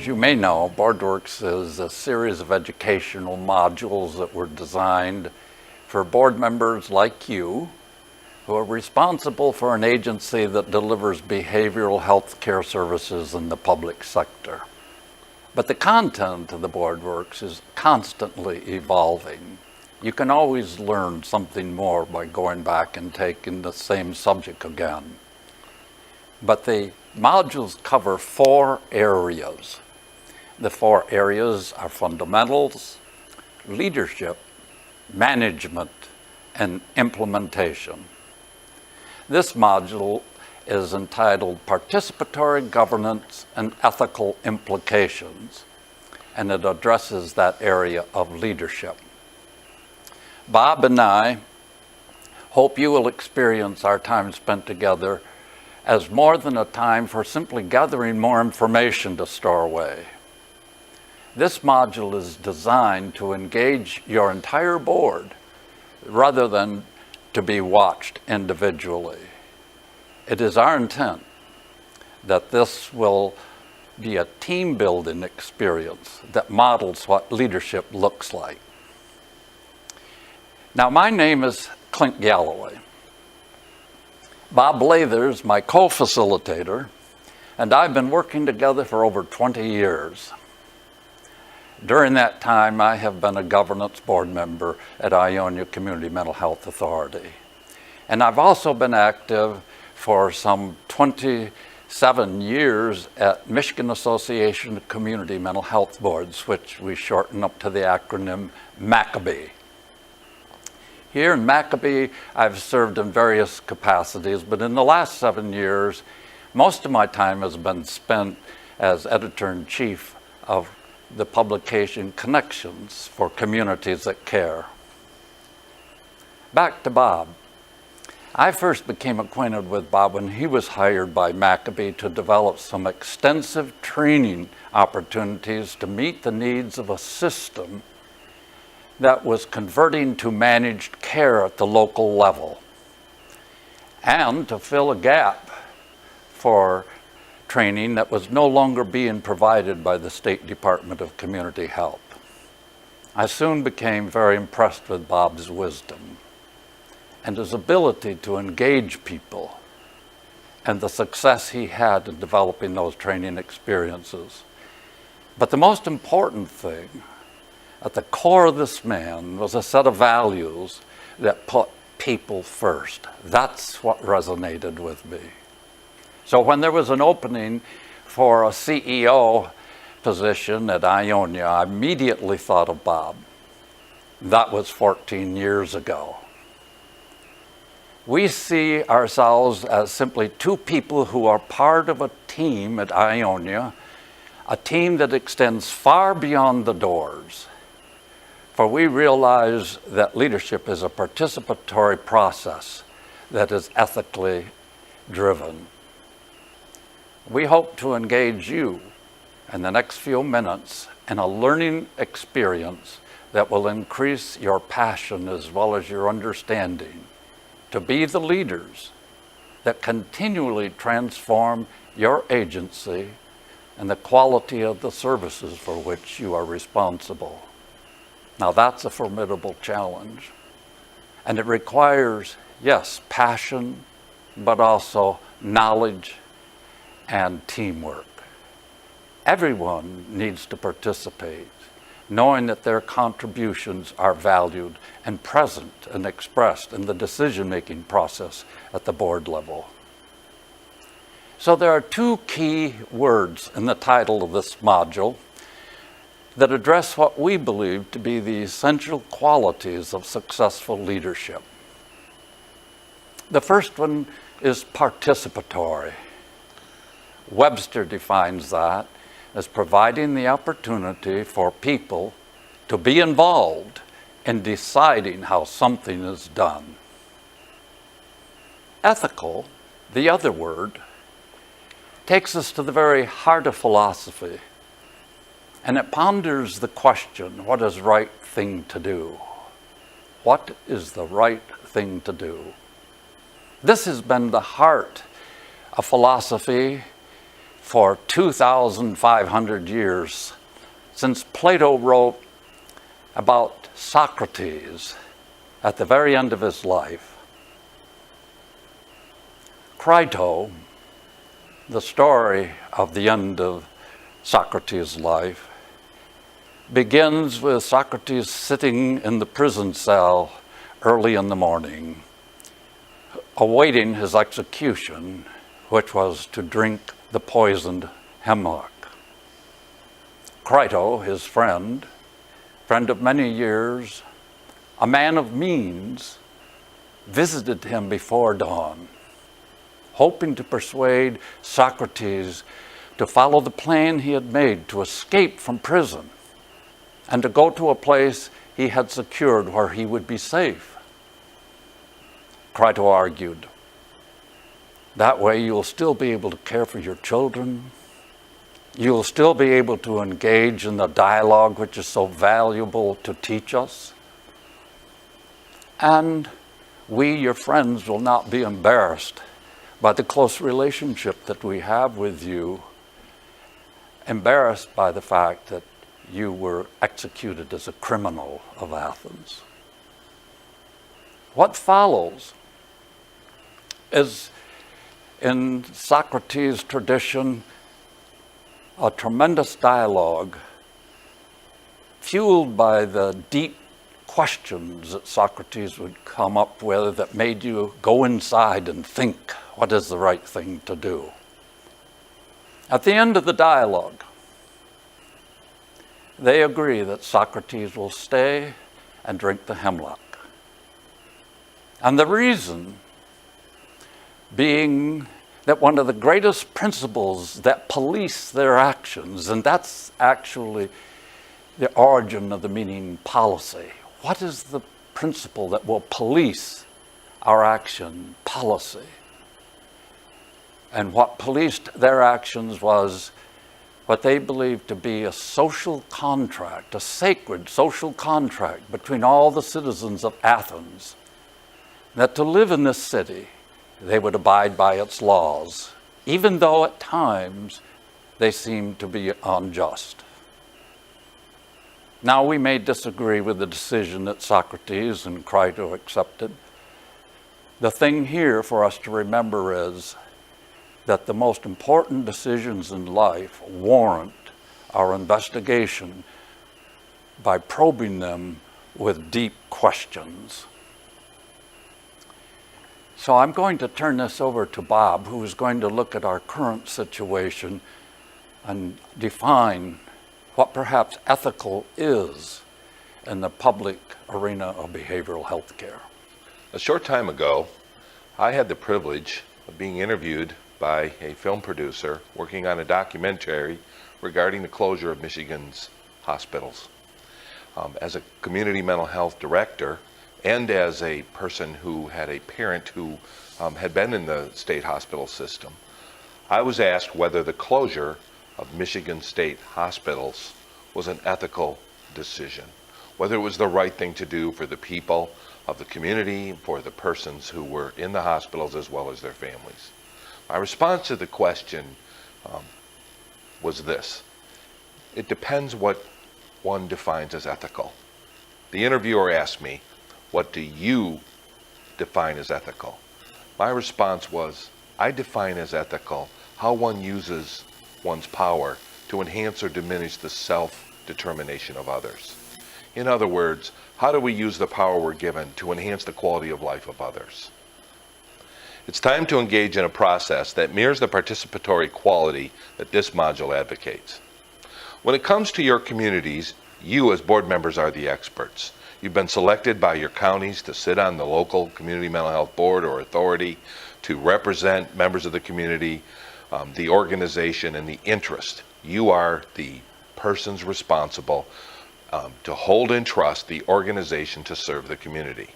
As you may know, BoardWorks is a series of educational modules that were designed for board members like you who are responsible for an agency that delivers behavioral health care services in the public sector. But the content of the BoardWorks is constantly evolving. You can always learn something more by going back and taking the same subject again. But the modules cover 4 areas. The 4 areas are fundamentals, leadership, management, and implementation. This module is entitled Participatory Governance and Ethical Implications, and it addresses that area of leadership. Bob and I hope you will experience our time spent together as more than a time for simply gathering more information to store away. This module is designed to engage your entire board rather than to be watched individually. It is our intent that this will be a team-building experience that models what leadership looks like. Now, my name is Clint Galloway. Bob Lathers, my co-facilitator, and I've been working together for over 20 years. During that time, I have been a governance board member at Ionia Community Mental Health Authority. And I've also been active for some 27 years at Michigan Association of Community Mental Health Boards, which we shorten up to the acronym MACCABE. Here in MACCABE, I've served in various capacities, but in the last 7 years, most of my time has been spent as editor-in-chief of the publication Connections for Communities That Care. Back to Bob. I first became acquainted with Bob when he was hired by MACCABE to develop some extensive training opportunities to meet the needs of a system that was converting to managed care at the local level, and to fill a gap for training that was no longer being provided by the State Department of Community Health. I soon became very impressed with Bob's wisdom and his ability to engage people and the success he had in developing those training experiences. But the most important thing at the core of this man was a set of values that put people first. That's what resonated with me. So when there was an opening for a CEO position at Ionia, I immediately thought of Bob. That was 14 years ago. We see ourselves as simply 2 people who are part of a team at Ionia, a team that extends far beyond the doors. For we realize that leadership is a participatory process that is ethically driven. We hope to engage you in the next few minutes in a learning experience that will increase your passion as well as your understanding to be the leaders that continually transform your agency and the quality of the services for which you are responsible. Now that's a formidable challenge, and it requires, yes, passion, but also knowledge and teamwork. Everyone needs to participate, knowing that their contributions are valued and present and expressed in the decision-making process at the board level. So there are 2 key words in the title of this module that address what we believe to be the essential qualities of successful leadership. The first one is participatory. Webster defines that as providing the opportunity for people to be involved in deciding how something is done. Ethical, the other word, takes us to the very heart of philosophy, and it ponders the question, what is right thing to do? What is the right thing to do? This has been the heart of philosophy for 2,500 years, since Plato wrote about Socrates at the very end of his life. Crito, the story of the end of Socrates' life, begins with Socrates sitting in the prison cell early in the morning, awaiting his execution, which was to drink the poisoned hemlock. Crito, his friend of many years, a man of means, visited him before dawn, hoping to persuade Socrates to follow the plan he had made to escape from prison and to go to a place he had secured where he would be safe. Crito argued, that way you'll still be able to care for your children. You'll still be able to engage in the dialogue which is so valuable to teach us. And we, your friends, will not be embarrassed by the close relationship that we have with you, embarrassed by the fact that you were executed as a criminal of Athens. What follows is, in Socrates' tradition, a tremendous dialogue fueled by the deep questions that Socrates would come up with that made you go inside and think, what is the right thing to do? At the end of the dialogue, they agree that Socrates will stay and drink the hemlock. And the reason being that one of the greatest principles that police their actions, and that's actually the origin of the meaning policy. What is the principle that will police our action? Policy. And what policed their actions was what they believed to be a social contract, a sacred social contract between all the citizens of Athens, that to live in this city, they would abide by its laws, even though at times they seemed to be unjust. Now, we may disagree with the decision that Socrates and Crito accepted. The thing here for us to remember is that the most important decisions in life warrant our investigation by probing them with deep questions. So I'm going to turn this over to Bob, who is going to look at our current situation and define what perhaps ethical is in the public arena of behavioral health care. A short time ago, I had the privilege of being interviewed by a film producer working on a documentary regarding the closure of Michigan's hospitals. As a community mental health director, and as a person who had a parent who had been in the state hospital system, I was asked whether the closure of Michigan state hospitals was an ethical decision, whether it was the right thing to do for the people of the community, for the persons who were in the hospitals as well as their families. My response to the question was this: it depends what one defines as ethical. The interviewer asked me, what do you define as ethical? My response was, I define as ethical how one uses one's power to enhance or diminish the self-determination of others. In other words, how do we use the power we're given to enhance the quality of life of others? It's time to engage in a process that mirrors the participatory quality that this module advocates. When it comes to your communities, you as board members are the experts. You've been selected by your counties to sit on the local community mental health board or authority to represent members of the community, the organization, and the interest. You are the persons responsible to hold in trust the organization to serve the community.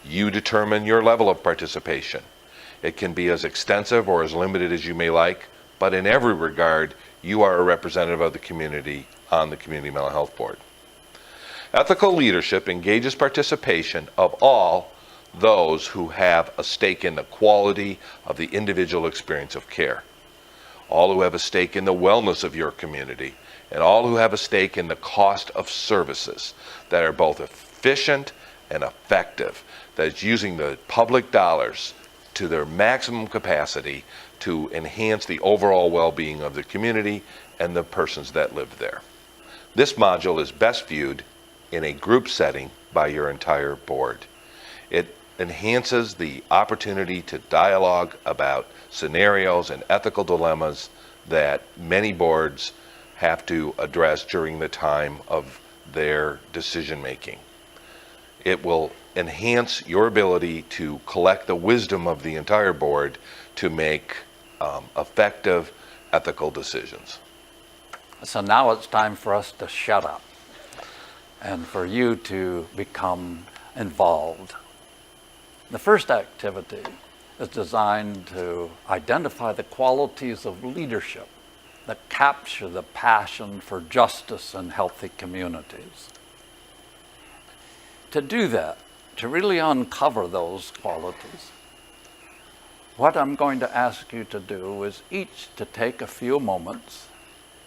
You determine your level of participation. It can be as extensive or as limited as you may like, but in every regard, you are a representative of the community on the Community Mental Health Board. Ethical leadership engages participation of all those who have a stake in the quality of the individual experience of care. all who have a stake in the wellness of your community, and all who have a stake in the cost of services that are both efficient and effective, that is using the public dollars to their maximum capacity to enhance the overall well-being of the community and the persons that live there. This module is best viewed in a group setting by your entire board. It enhances the opportunity to dialogue about scenarios and ethical dilemmas that many boards have to address during the time of their decision making. It will enhance your ability to collect the wisdom of the entire board to make effective ethical decisions. So now it's time for us to shut up and for you to become involved. The first activity is designed to identify the qualities of leadership that capture the passion for justice and healthy communities. To do that, to really uncover those qualities, what I'm going to ask you to do is each to take a few moments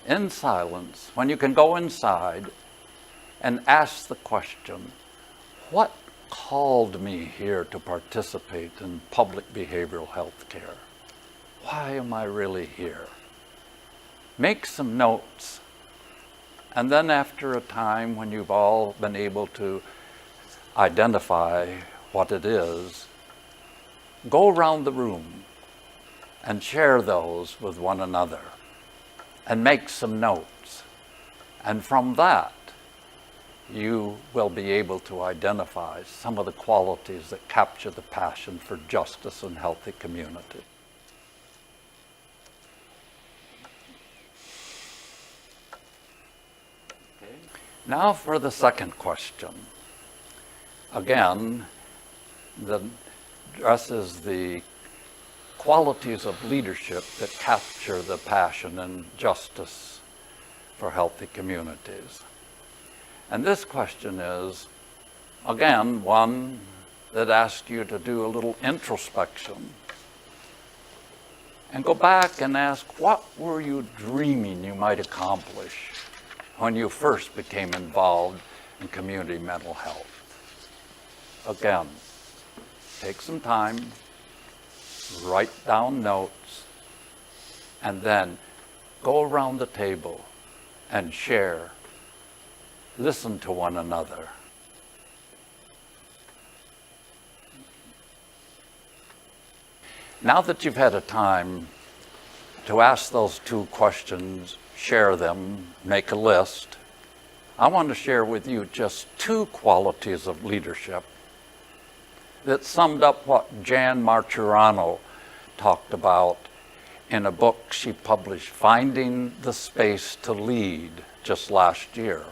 in silence, when you can go inside, and ask the question, what called me here to participate in public behavioral health care? Why am I really here? Make some notes, and then after a time when you've all been able to identify what it is, go around the room and share those with one another and make some notes. And from that, you will be able to identify some of the qualities that capture the passion for justice and healthy community. Okay. Now for the second question. Again, that addresses the qualities of leadership that capture the passion and justice for healthy communities. And this question is, again, one that asks you to do a little introspection and go back and ask, what were you dreaming you might accomplish when you first became involved in community mental health? Again, take some time, write down notes, and then go around the table and share. Listen to one another. Now that you've had a time to ask those two questions, share them, make a list, I want to share with you just two qualities of leadership that summed up what Jan Marturano talked about in a book she published, Finding the Space to Lead, just last year.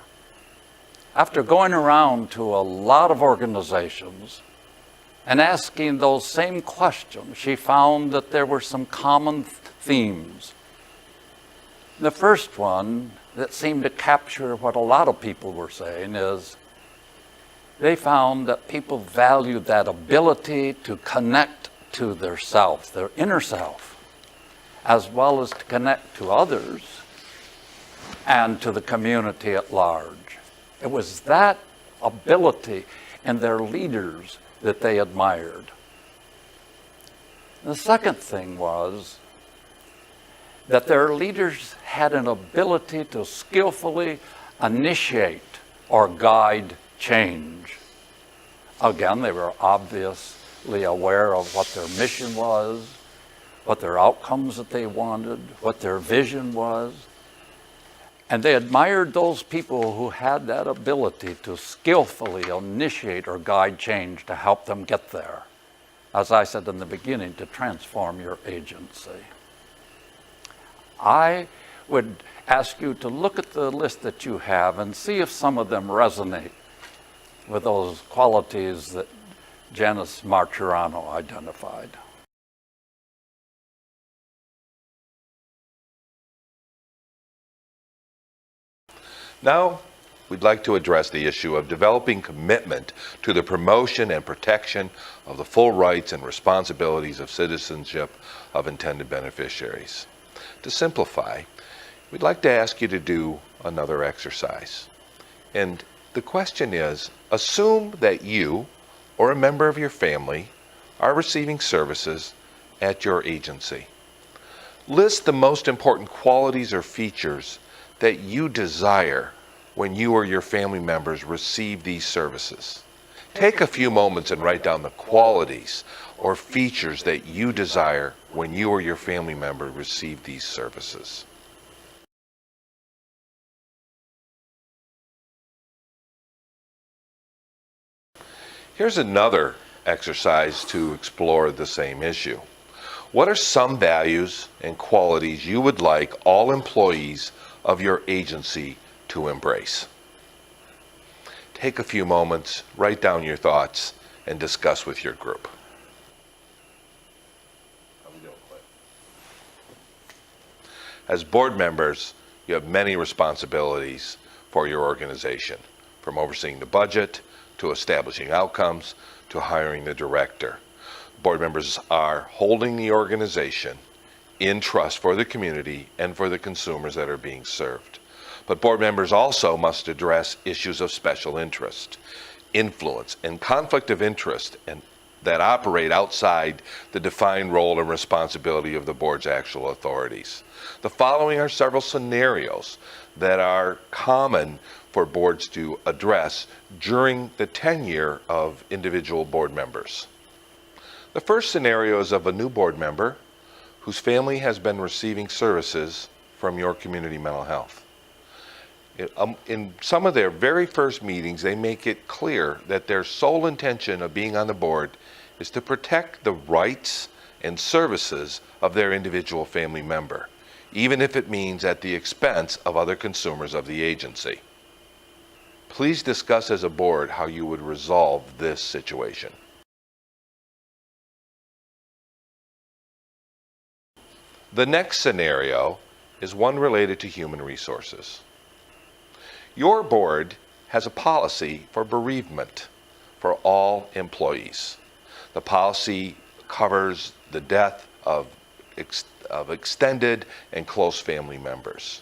After going around to a lot of organizations and asking those same questions, she found that there were some common themes. The first one that seemed to capture what a lot of people were saying is they found that people valued that ability to connect to their self, their inner self, as well as to connect to others and to the community at large. It was that ability in their leaders that they admired. The second thing was that their leaders had an ability to skillfully initiate or guide change. Again, they were obviously aware of what their mission was, what their outcomes that they wanted, what their vision was. And they admired those people who had that ability to skillfully initiate or guide change to help them get there. As I said in the beginning, to transform your agency. I would ask you to look at the list that you have and see if some of them resonate with those qualities that Janice Marturano identified. Now, we'd like to address the issue of developing commitment to the promotion and protection of the full rights and responsibilities of citizenship of intended beneficiaries. To simplify, we'd like to ask you to do another exercise. And the question is, assume that you or a member of your family are receiving services at your agency. List the most important qualities or features that you desire when you or your family members receive these services. Take a few moments and write down the qualities or features that you desire when you or your family member receive these services. Here's another exercise to explore the same issue. What are some values and qualities you would like all employees of your agency to embrace? Take a few moments, write down your thoughts, and discuss with your group. As board members, you have many responsibilities for your organization, from overseeing the budget, to establishing outcomes, to hiring the director. Board members are holding the organization in trust for the community and for the consumers that are being served. But board members also must address issues of special interest, influence, and conflict of interest and that operate outside the defined role and responsibility of the board's actual authorities. The following are several scenarios that are common for boards to address during the tenure of individual board members. The first scenario is of a new board member whose family has been receiving services from your community mental health. In some of their very first meetings, they make it clear that their sole intention of being on the board is to protect the rights and services of their individual family member, even if it means at the expense of other consumers of the agency. Please discuss as a board how you would resolve this situation. The next scenario is one related to human resources. Your board has a policy for bereavement for all employees. The policy covers the death of extended and close family members.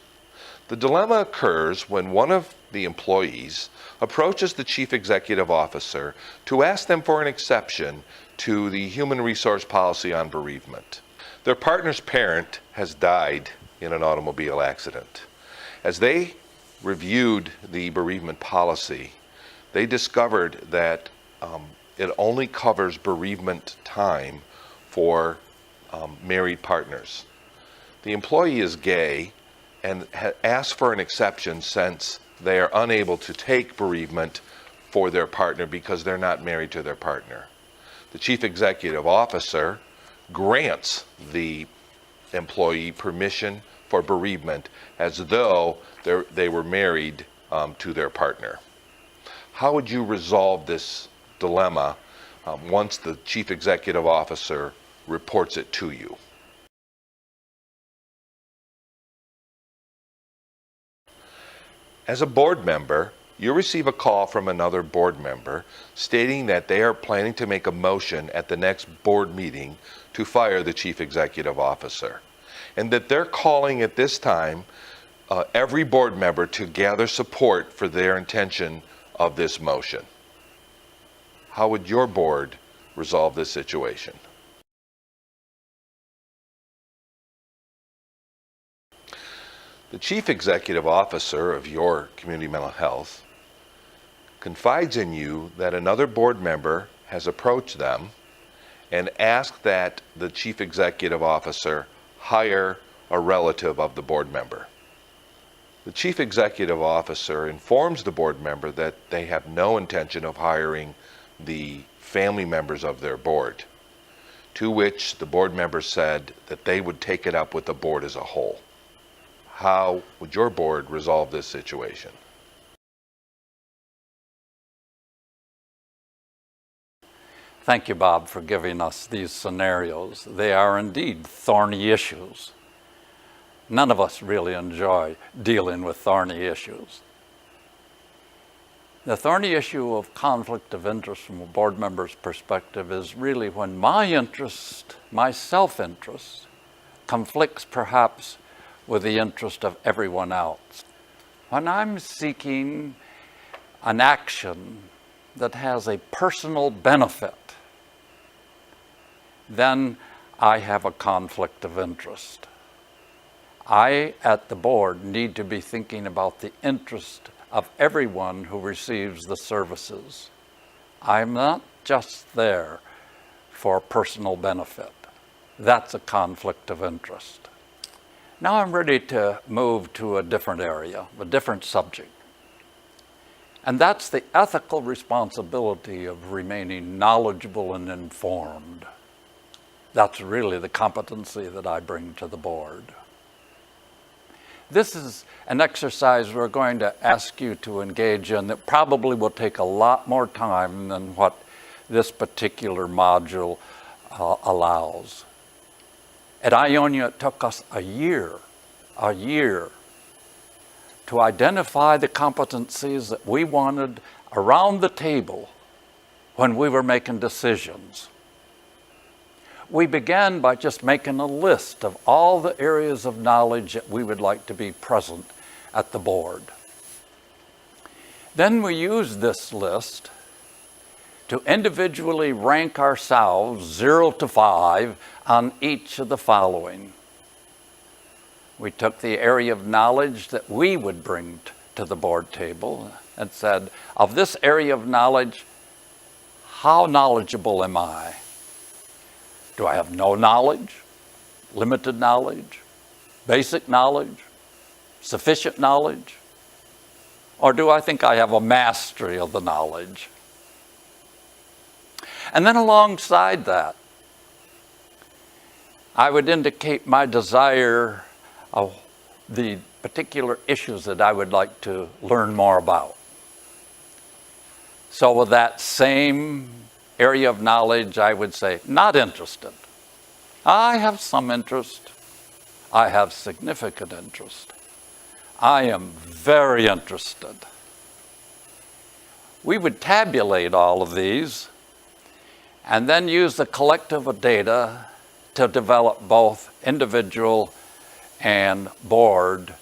The dilemma occurs when one of the employees approaches the chief executive officer to ask them for an exception to the human resource policy on bereavement. Their partner's parent has died in an automobile accident. As they reviewed the bereavement policy, they discovered that it only covers bereavement time for married partners. The employee is gay and asked for an exception since they are unable to take bereavement for their partner because they're not married to their partner. The chief executive officer grants the employee permission for bereavement as though they were married to their partner. How would you resolve this dilemma once the chief executive officer reports it to you? As a board member, you receive a call from another board member stating that they are planning to make a motion at the next board meeting to fire the chief executive officer, and that they're calling at this time every board member to gather support for their intention of this motion. How would your board resolve this situation? The chief executive officer of your community mental health confides in you that another board member has approached them and asked that the chief executive officer hire a relative of the board member. The chief executive officer informs the board member that they have no intention of hiring the family members of their board, to which the board member said that they would take it up with the board as a whole. How would your board resolve this situation? Thank you, Bob, for giving us these scenarios. They are indeed thorny issues. None of us really enjoy dealing with thorny issues. The thorny issue of conflict of interest from a board member's perspective is really when my interest, my self-interest, conflicts perhaps with the interest of everyone else. When I'm seeking an action that has a personal benefit, then I have a conflict of interest. I, at the board, need to be thinking about the interest of everyone who receives the services. I'm not just there for personal benefit. That's a conflict of interest. Now I'm ready to move to a different area, a different subject. And that's the ethical responsibility of remaining knowledgeable and informed. That's really the competency that I bring to the board. This is an exercise we're going to ask you to engage in that probably will take a lot more time than what this particular module allows. At Ionia, it took us a year to identify the competencies that we wanted around the table when we were making decisions. We began by just making a list of all the areas of knowledge that we would like to be present at the board. Then we used this list to individually rank ourselves 0 to 5 on each of the following. We took the area of knowledge that we would bring to the board table and said, of this area of knowledge, how knowledgeable am I? Do I have no knowledge, limited knowledge, basic knowledge, sufficient knowledge? Or do I think I have a mastery of the knowledge? And then alongside that, I would indicate my desire of the particular issues that I would like to learn more about. So with that same area of knowledge, I would say, not interested. I have some interest. I have significant interest. I am very interested. We would tabulate all of these and then use the collective of data to develop both individual and board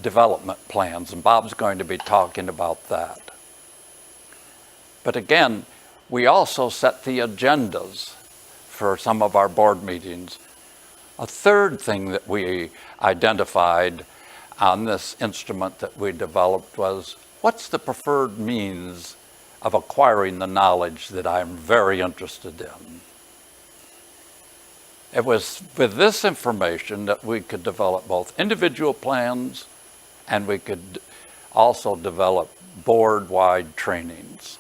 development plans. And Bob's going to be talking about that. But again, we also set the agendas for some of our board meetings. A third thing that we identified on this instrument that we developed was, what's the preferred means of acquiring the knowledge that I'm very interested in? It was with this information that we could develop both individual plans and we could also develop board-wide trainings.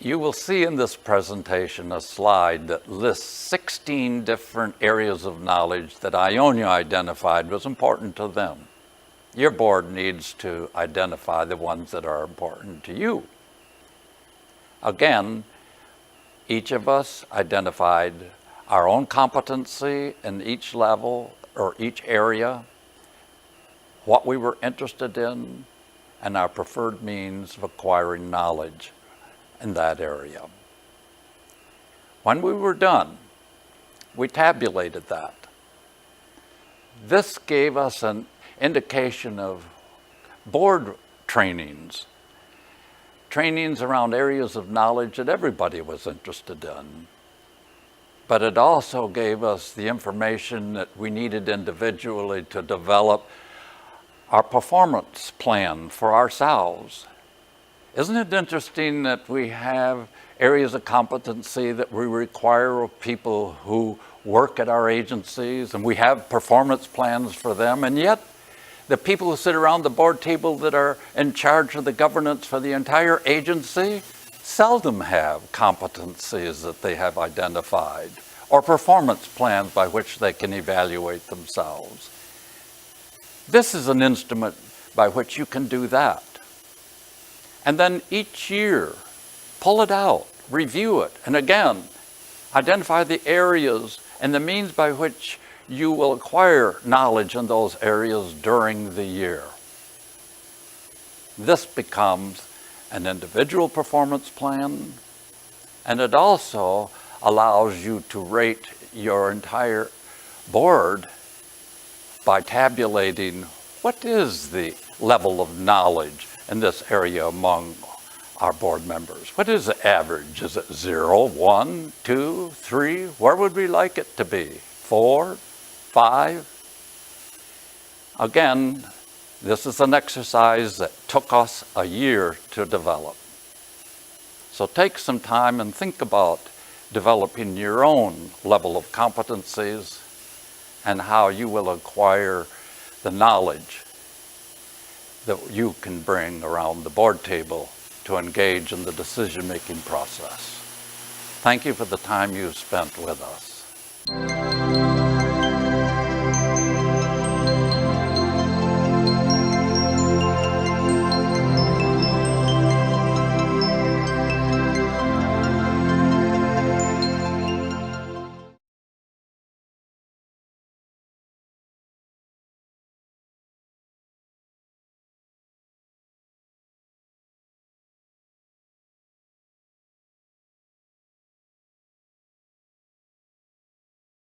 You will see in this presentation a slide that lists 16 different areas of knowledge that Ionia identified was important to them. Your board needs to identify the ones that are important to you. Again, each of us identified our own competency in each level or each area, what we were interested in, and our preferred means of acquiring knowledge in that area. When we were done, we tabulated that. This gave us an indication of board trainings around areas of knowledge that everybody was interested in. But it also gave us the information that we needed individually to develop our performance plan for ourselves. Isn't it interesting that we have areas of competency that we require of people who work at our agencies, and we have performance plans for them, and yet the people who sit around the board table that are in charge of the governance for the entire agency seldom have competencies that they have identified or performance plans by which they can evaluate themselves. This is an instrument by which you can do that. And then each year, pull it out, review it, and again, identify the areas and the means by which you will acquire knowledge in those areas during the year. This becomes an individual performance plan, and it also allows you to rate your entire board by tabulating what is the level of knowledge in this area among our board members. What is the average? Is it 0, 1, 2, 3? Where would we like it to be? 4, 5? Again, this is an exercise that took us a year to develop. So take some time and think about developing your own level of competencies and how you will acquire the knowledge that you can bring around the board table to engage in the decision-making process. Thank you for the time you've spent with us.